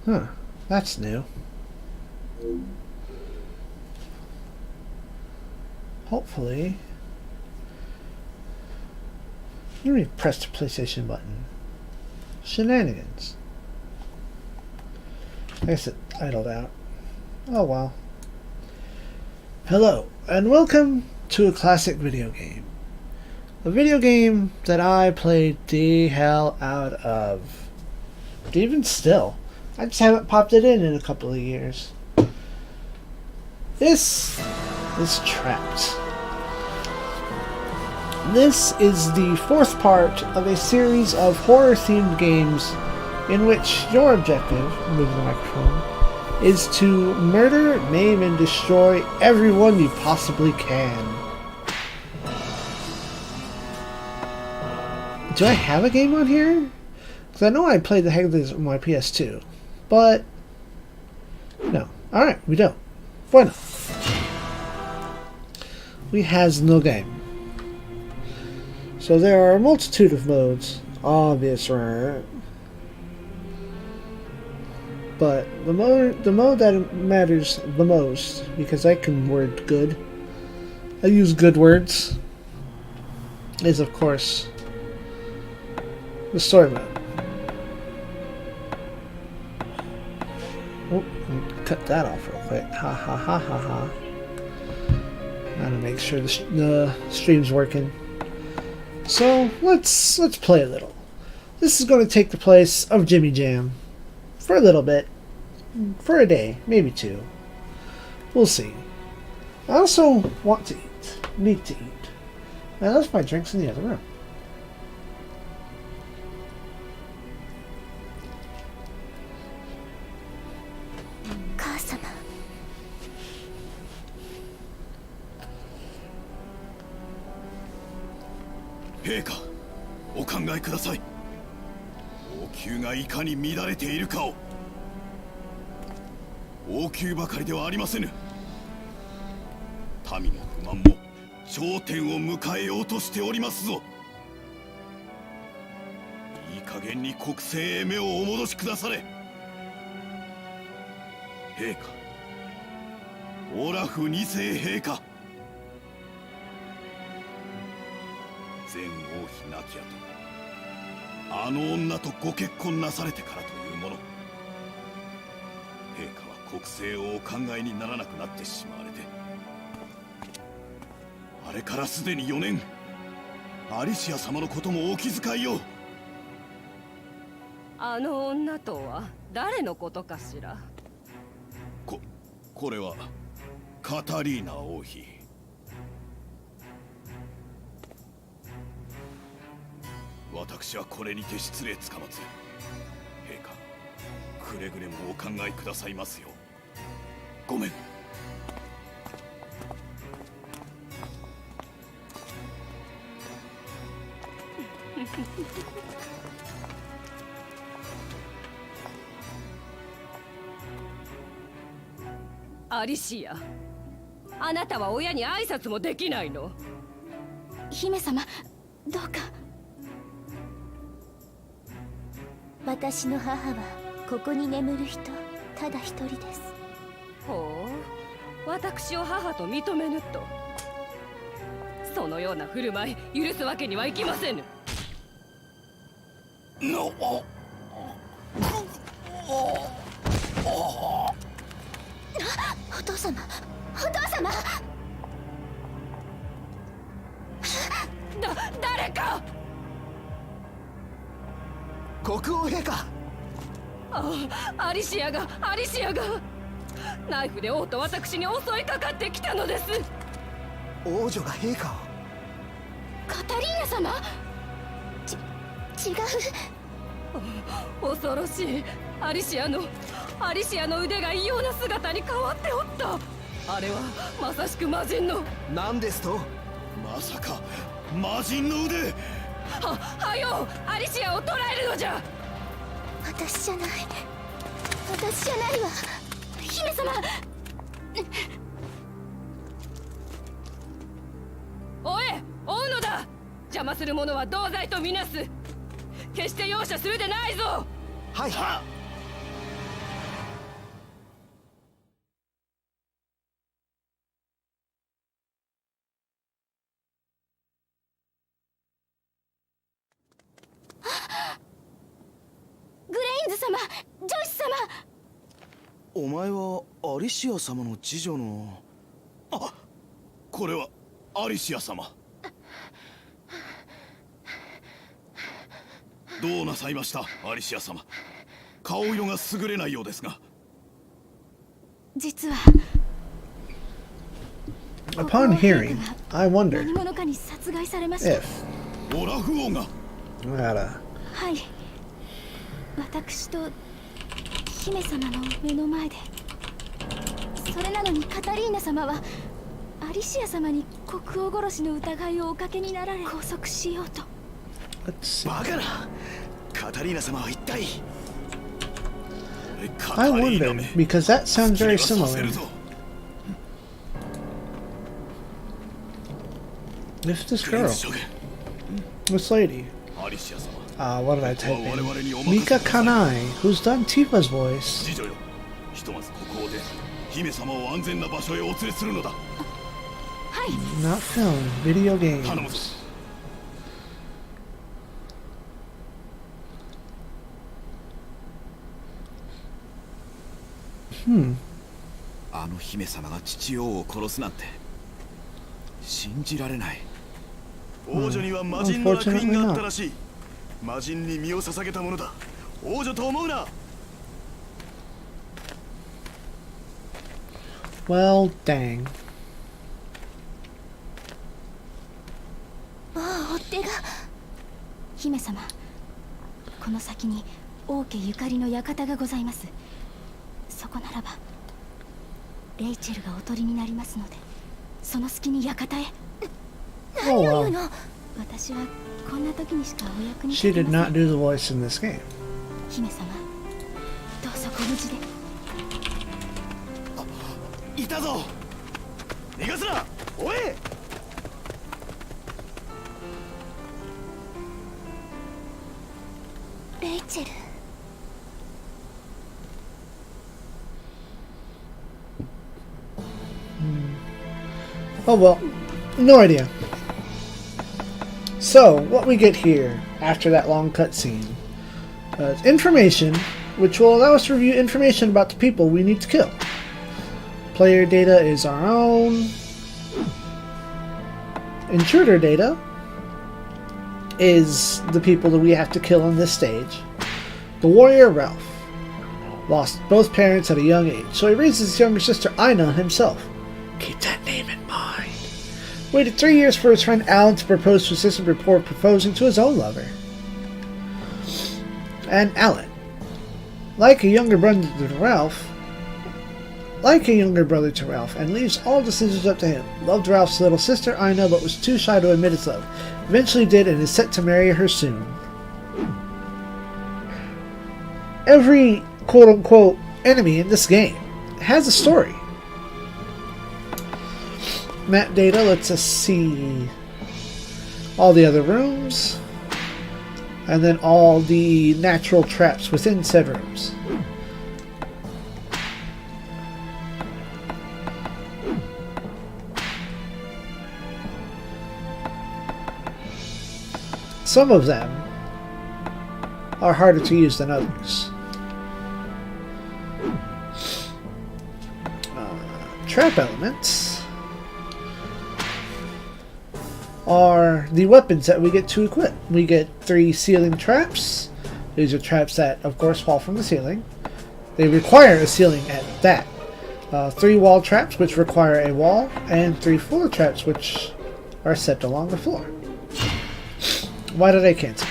Huh. That's new. Hopefully. Let me press the PlayStation button. Shenanigans. I guess it idled out. Oh well. Hello, and welcome to a classic video game. A video game that I played the hell out of. Even still. I just haven't popped it in a couple of years. This is TYAAPT. This is the fourth part of a series of horror-themed games in which your objective, move the microphone, is to murder, maim, and destroy everyone you possibly can. Do I have a game on here? Because I know I played the heck of this on my PS2. But, no. Alright, we don't. Bueno. We has no game. So there are a multitude of modes, obvious, right? But the mode that matters the most, because I can word good, I use good words, is of course the story mode. Oh, cut that off real quick. Ha ha ha ha ha. Gotta make sure the stream's working. So let's play a little. This is going to take the place of Jimmy Jam for a little bit, for a day, maybe two. We'll see. I also want to eat. Need to eat. I left my drinks in the other room.陛下、お考えください。王宮がいかに乱れているかを。王宮ばかりではありませぬ。民の不満も頂点を迎えようとしておりますぞ。いい加減に国政へ目をお戻しくだされ。陛下、オラフ二世陛下。前王妃亡き後、あの女とご結婚なされてからというもの、陛下は国政をお考えにならなくなってしまわれて、あれからすでに4年、アリシア様のこともお気遣いを。あの女とは誰のことかしら。これはカタリーナ王妃。私はこれにて失礼つかまつ。陛下、くれぐれもお考えくださいますよ。ごめん。アリシア、あなたは親に挨拶もできないの？姫様、どうか。私の母はここに眠る人ただ一人です。ほう、私を母と認めぬと。そのような振る舞い許すわけにはいきませぬ。お父様、お父様。誰か。国王陛下。アリシアがナイフで王と私に襲いかかってきたのです。王女が陛下を。カタリーナ様。違う。恐ろしい。アリシアの腕が異様な姿に変わっておった。あれはまさしく魔人の。何ですと。まさか魔人の腕。はようアリシアを捕らえるのじゃ。私じゃないわ。姫様。追うのだ。邪魔する者は同罪とみなす。決して容赦するでないぞ。はい。様、ジョイス様。お前はアリシア様の次女の。あ、これはアリシア様。どうなさいました、アリシア様。顔色が優れないようですが。実は Upon hearing, I 何 wondered 者かに殺害されました。 if オラフ王が。はい、私と姫様の目の前で。それなのにカタリーナ様はアリシア様に国王殺しの疑いをおかけになられ、拘束しようと。 let's see. バカな。カタリーナ様は一体。 I wondered because that sounds very similar. If this girl, this lady, what did I type in? Mika Kanai, who's done Tifa's voice. 次女よ、ひとまずここを出、姫様を安全な場所へお連れするのだ。はい。 Not film, video 頼むぞ。 games. Hmm. あの姫様が父王を殺すなんて信じられない。王女には魔人の烙印があったらしい。魔人に身を捧げたものだ。王女と思うな。 Well, dang. ああ、追っ手が。姫様、この先に王家ゆかりの館がございます。そこならばレイチェルがおとりになりますので、その隙に館へ。何を言うの。私はこんな時にしかお役に She 立て did ませ not ん。 do the voice in this game. 姫様、どうぞご無事で。いたぞ。逃がすな。おい。レイチェル。 Oh well, no idea. So, what we get here after that long cutscene is information, which will allow us to review information about the people we need to kill. Player data is our own. Intruder data is the people that we have to kill on this stage. The warrior Ralph lost both parents at a young age, so he raised his younger sister Ina himself. Keep that name in mind. Waited 3 years for his friend Alan to propose to his sister before proposing to his own lover. And Alan, like a younger brother to Ralph, and leaves all decisions up to him. Loved Ralph's little sister Ina, but was too shy to admit his love. Eventually did, and is set to marry her soon. Every quote-unquote enemy in this game has a story. Map data lets us see all the other rooms, and then all the natural traps within said rooms. Some of them are harder to use than others. Trap elements are the weapons that we get to equip. We get 3 ceiling traps. These are traps that, of course, fall from the ceiling. They require a ceiling at that. 3 wall traps, which require a wall, and 3 floor traps, which are set along the floor. Why did I cancel?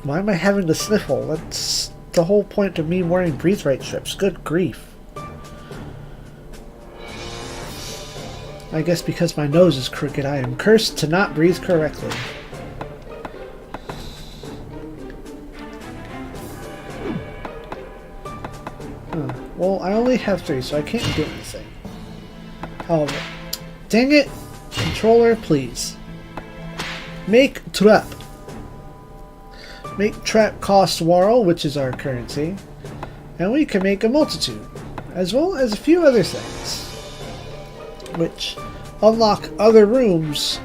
Why am I having to sniffle? That's the whole point of me wearing breathe right strips. Good grief. I guess because my nose is crooked, I am cursed to not breathe correctly. Well, I only have 3, so I can't do anything. However, dang it! Controller, please. Make trap. Make trap cost Warl, which is our currency. And we can make a multitude, as well as a few other things, which unlock other rooms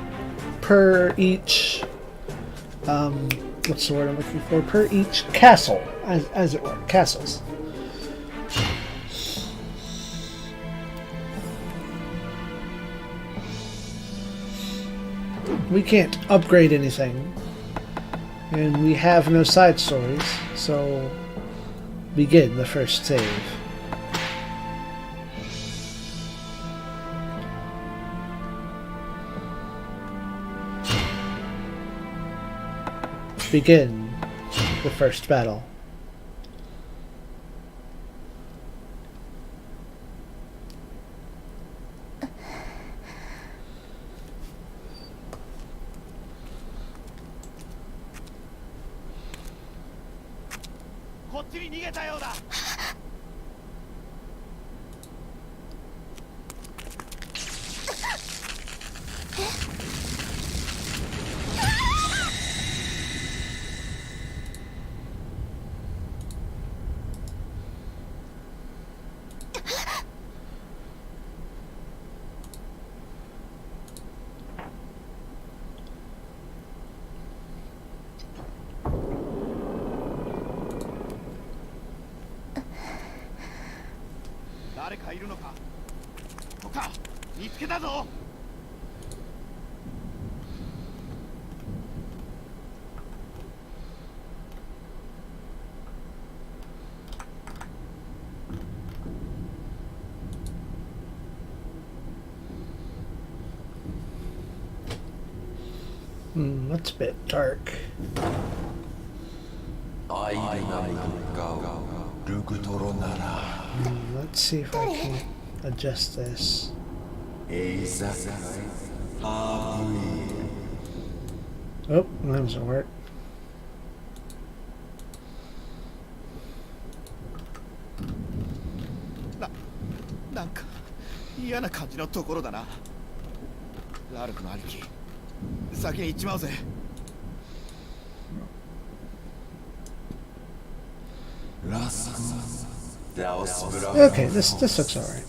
per each what's the word I'm looking for? Per each castle, as it were, castles. We can't upgrade anything, and we have no side stories, so begin the first save. Begin the first battle. That's a bit dark. Let's see if I can adjust this. Oh, that doesn't work.なんか嫌な感じのところだな。ラルクの兄貴、先に行っちまうぜ。Okay, this looks alright.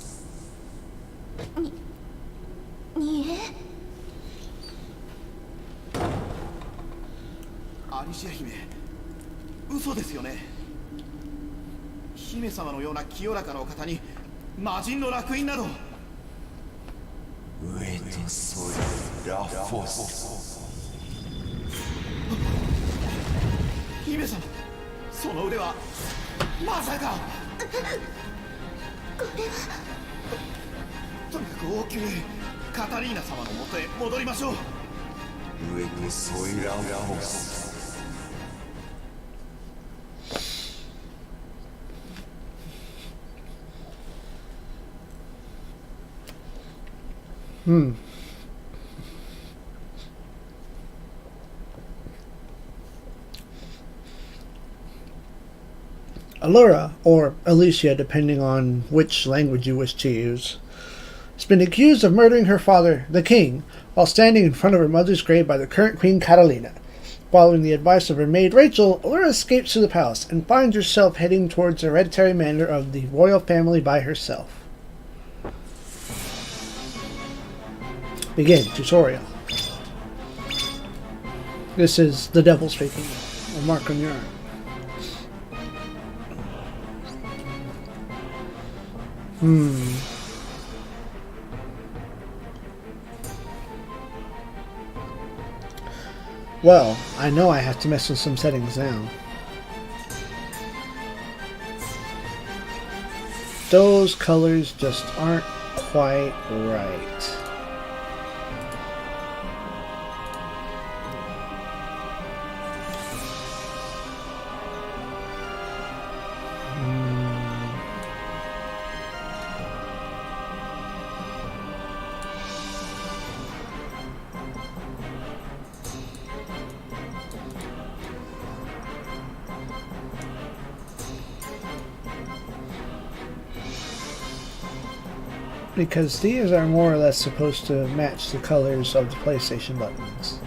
アリシア姫、嘘ですよね。姫様のような清らかなお方に魔人の烙印など。姫様、その腕はまさか。これはとにかく王宮へカタリーナ様のもとへ戻りましょう。Allura, or Alicia depending on which language you wish to use, has been accused of murdering her father, the king, while standing in front of her mother's grave by the current Queen Catalina. Following the advice of her maid Rachel, Allura escapes to the palace and finds herself heading towards the hereditary manor of the royal family by herself. Begin tutorial. This is the devil speaking. A mark on your arm. Well, I know I have to mess with some settings now. Those colors just aren't quite right. Because these are more or less supposed to match the colors of the PlayStation buttons.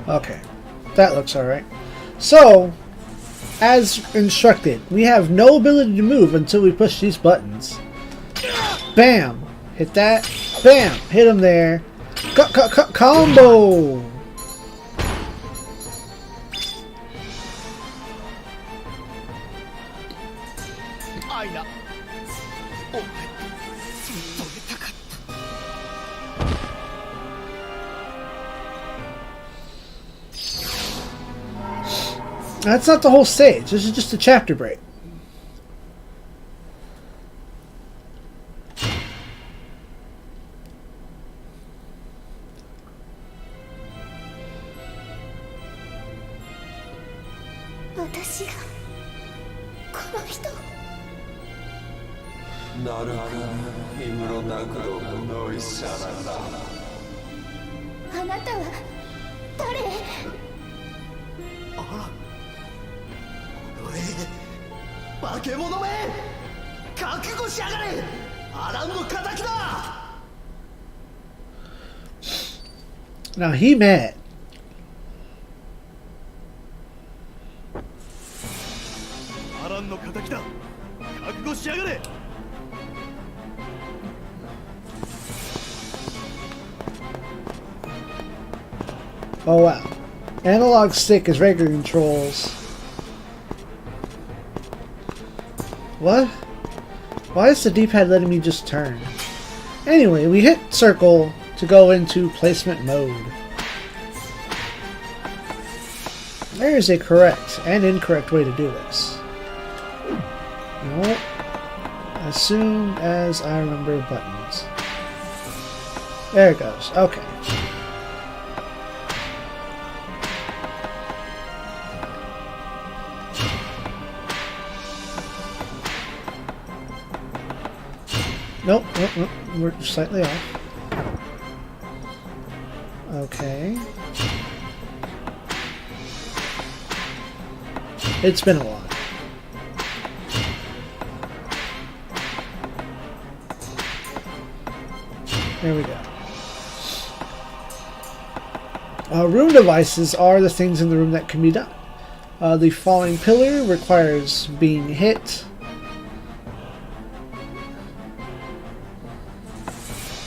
Okay, that looks alright. So, as instructed. We have no ability to move until we push these buttons. Bam! Hit that. Bam! Hit him there. Combo! Aina. お前、ずっと出たかった。 That's not the whole stage. This is just a chapter break. Now he mad. Oh wow. Analog stick is regular controls. What? Why is the D-pad letting me just turn? Anyway, we hit circle to go into placement mode. There is a correct and incorrect way to do this. Nope. As soon as I remember buttons. There it goes. Okay. Nope, nope, nope. We're slightly off. Okay. It's been a while. There we go. Room devices are the things in the room that can be done. The falling pillar requires being hit.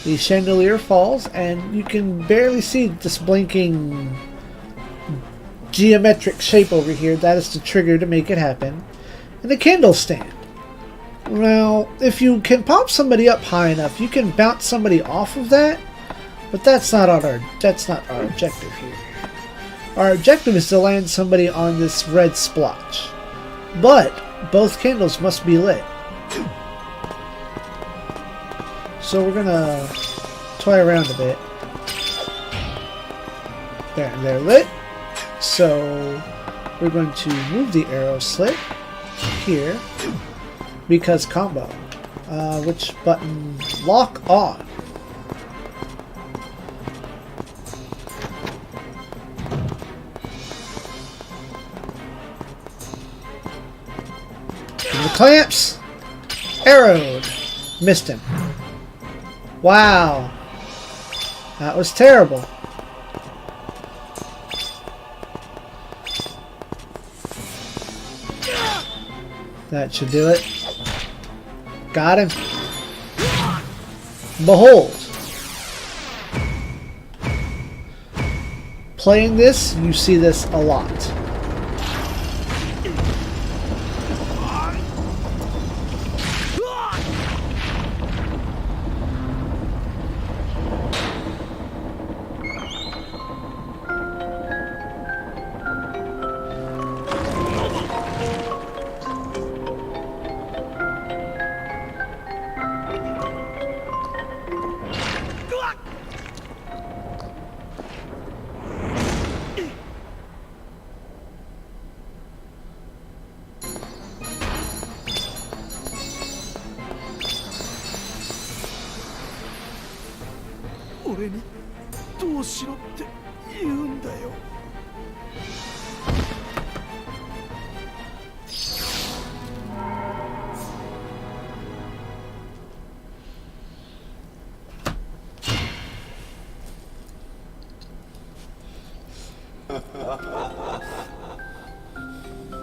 The chandelier falls, and you can barely see this blinking geometric shape over here. That is the trigger to make it happen. And the candle stand. Now, if you can pop somebody up high enough, you can bounce somebody off of that, but that's not our objective here. Our objective is to land somebody on this red splotch. But both candles must be lit. So we're gonna toy around a bit. There, they're lit. So we're going to move the arrow slit here because combo. Which button? Lock on. And the clamps. Arrowed. Missed him. Wow. That was terrible. That should do it. Got him. Behold. Playing this, you see this a lot.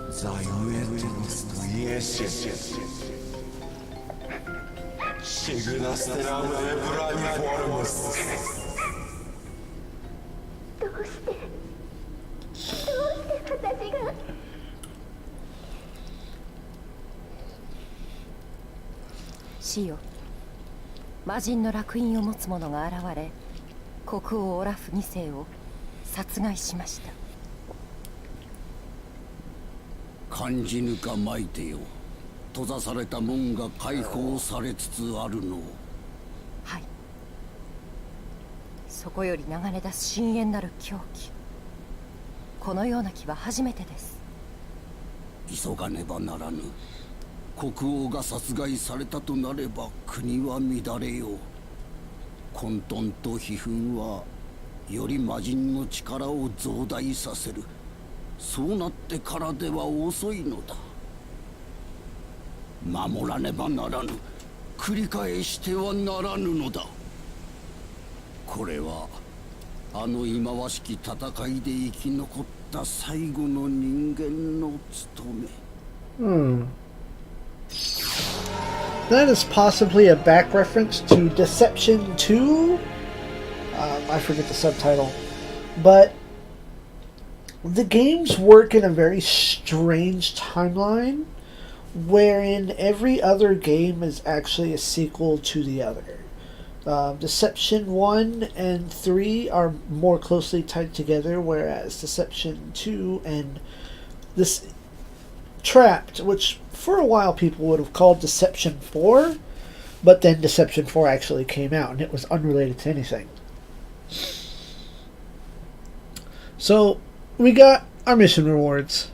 ZEON 死よ、魔人の烙印を持つ者が現れ、国王オラフ2世を殺害しました。感じぬかまいてよ。閉ざされた門が開放されつつあるの。はい。そこより流れ出す深淵なる狂気。このような気は初めてです。急がねばならぬ。国王が殺害されたとなれば国は乱れよう。混沌と悲憤はより魔人の力を増大させる。そうなってからでは遅いのだ。守らねばならぬ。繰り返してはならぬのだ。これはあの忌まわしき戦いで生き残った最後の人間の務め。That is possibly a back reference to Deception 2. I forget the subtitle. But the games work in a very strange timeline, wherein every other game is actually a sequel to the other. Deception 1 and 3 are more closely tied together, whereas Deception 2 and this TYAAPT, which for a while people would have called Deception 4, but then Deception 4 actually came out and it was unrelated to anything. So we got our mission rewards.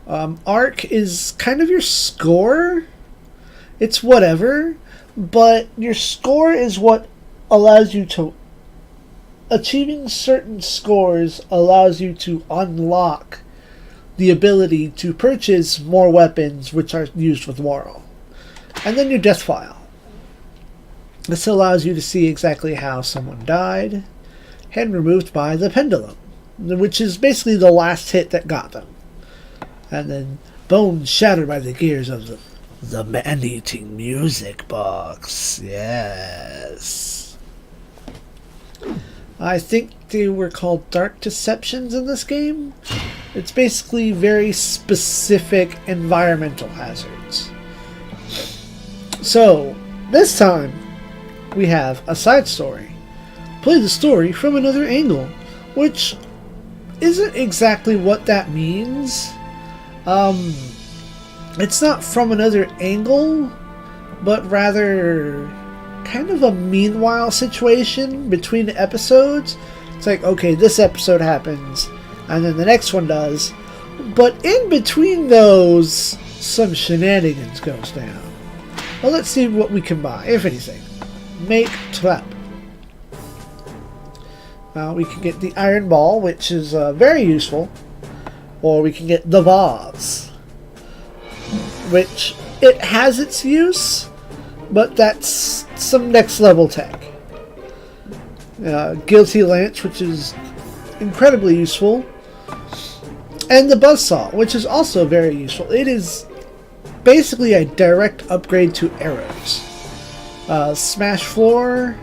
Arc is kind of your score. It's whatever, but your score is what allows you to... Achieving certain scores allows you to unlock the ability to purchase more weapons which are used with Laurel. And then your death file. This allows you to see exactly how someone died and removed by the pendulum, which is basically the last hit that got them. And then bones shattered by the gears of the man-eating music box. Yes. I think they were called Dark Deceptions in this game. It's basically very specific environmental hazards. So, this time, we have a side story. Play the story from another angle, which isn't exactly what that means. It's not from another angle, but rather kind of a meanwhile situation between the episodes. It's like, okay, this episode happens, and then the next one does, but in between those, some shenanigans goes down. Well, let's see what we can buy, if anything. Make trap. We can get the iron ball, which is very useful, or we can get the vase, which it has its use, but that's some next level tech. Guilty lance, which is incredibly useful, and the buzzsaw, which is also very useful. It is basically a direct upgrade to arrows. Smash floor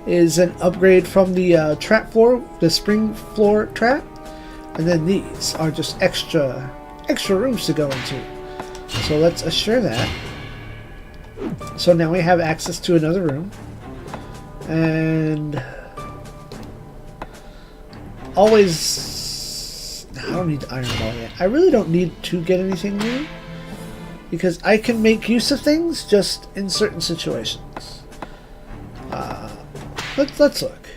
is an upgrade from the trap floor, the spring floor trap, and then these are just extra rooms to go into. So let's assure that. So now we have access to another room, and always, I don't need the iron ball yet. I really don't need to get anything new, because I can make use of things just in certain situations. Let's look.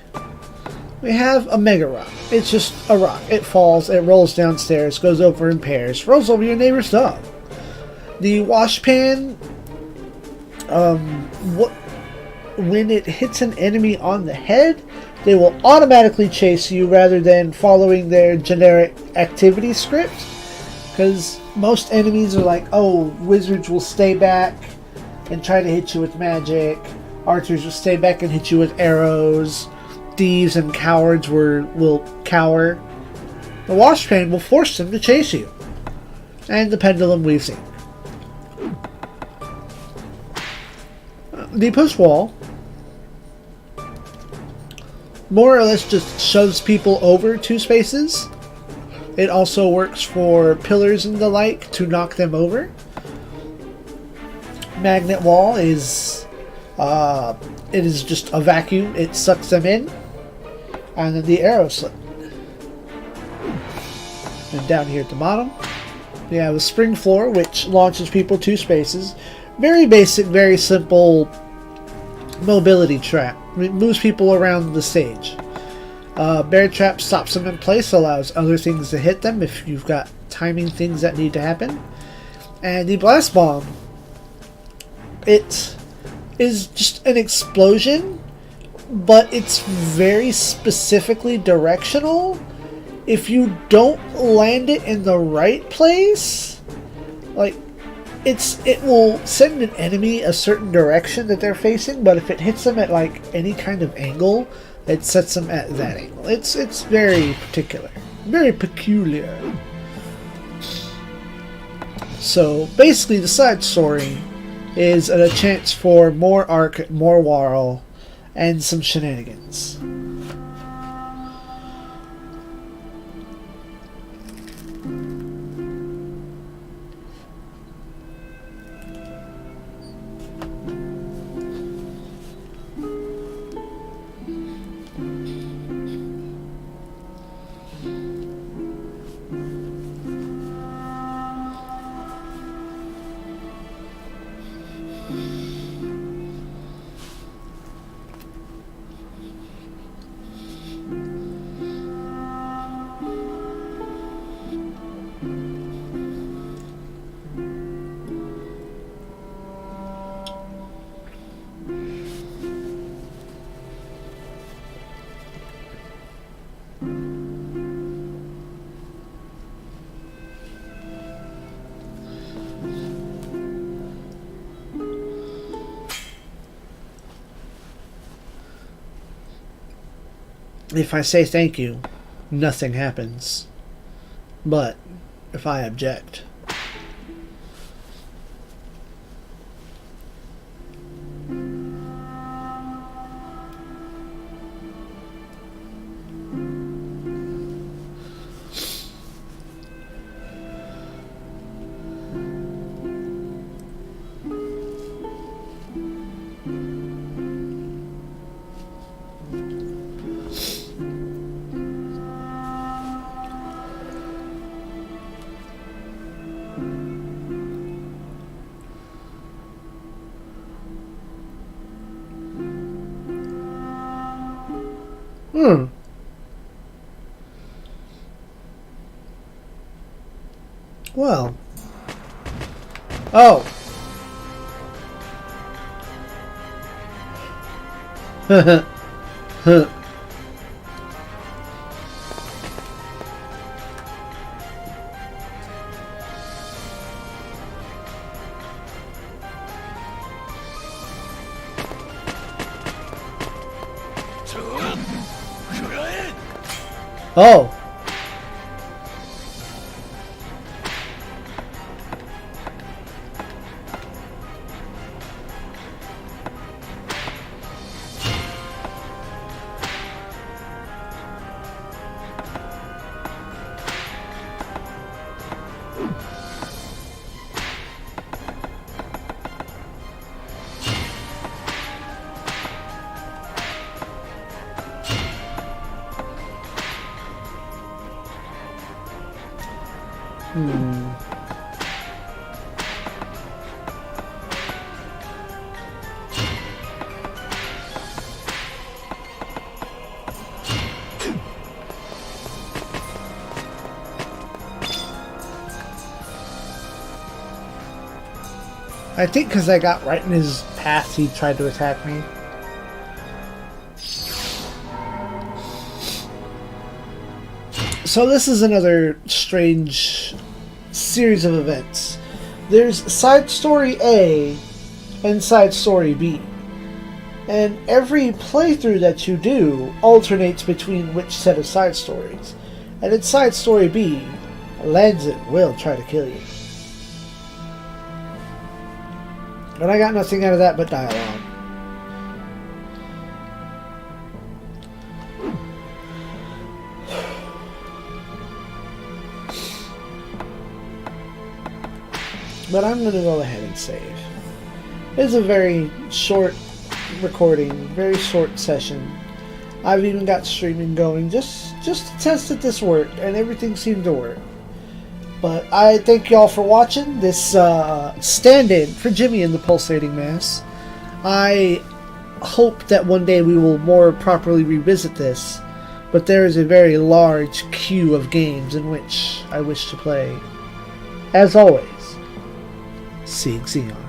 We have a mega rock. It's just a rock. It falls, it rolls downstairs, goes over in pairs, rolls over your neighbor's dog. The wash pan, when it hits an enemy on the head, they will automatically chase you rather than following their generic activity script. Because most enemies are like, oh, wizards will stay back and try to hit you with magic. Archers will stay back and hit you with arrows. Thieves and cowards will cower. The washpan will force them to chase you. And the pendulum we've seen. the push wall more or less just shoves people over 2 spaces. It also works for pillars and the like to knock them over. Magnet wall is it is just a vacuum. It sucks them in. And then the arrow slit. And down here at the bottom, we have a spring floor, which launches people 2 spaces. Very basic, very simple mobility trap. It moves people around the stage. Bear trap stops them in place, allows other things to hit them if you've got timing things that need to happen. And the blast bomb, it is just an explosion, but it's very specifically directional. If you don't land it in the right place, like it will send an enemy a certain direction that they're facing, but if it hits them at like any kind of angle, it sets them at that angle. It's very particular, very peculiar. So basically, the side story is a chance for more arc, more Warl, and some shenanigans. If I say thank you, nothing happens. But if I object, well. Oh. Oh. I think because I got right in his path, he tried to attack me. So this is another strange series of events. There's side story A and side story B. And every playthrough that you do alternates between which set of side stories. And in side story B, Lanzet will try to kill you. And I got nothing out of that but dialogue. but I'm going to go ahead and save. It's a very short recording, very short session. I've even got streaming going just to test that this worked, and everything seemed to work. But I thank y'all for watching this stand-in for Jimmy and the Pulsating Mass. I hope that one day we will more properly revisit this, but there is a very large queue of games in which I wish to play. As always, SIEG ZEON.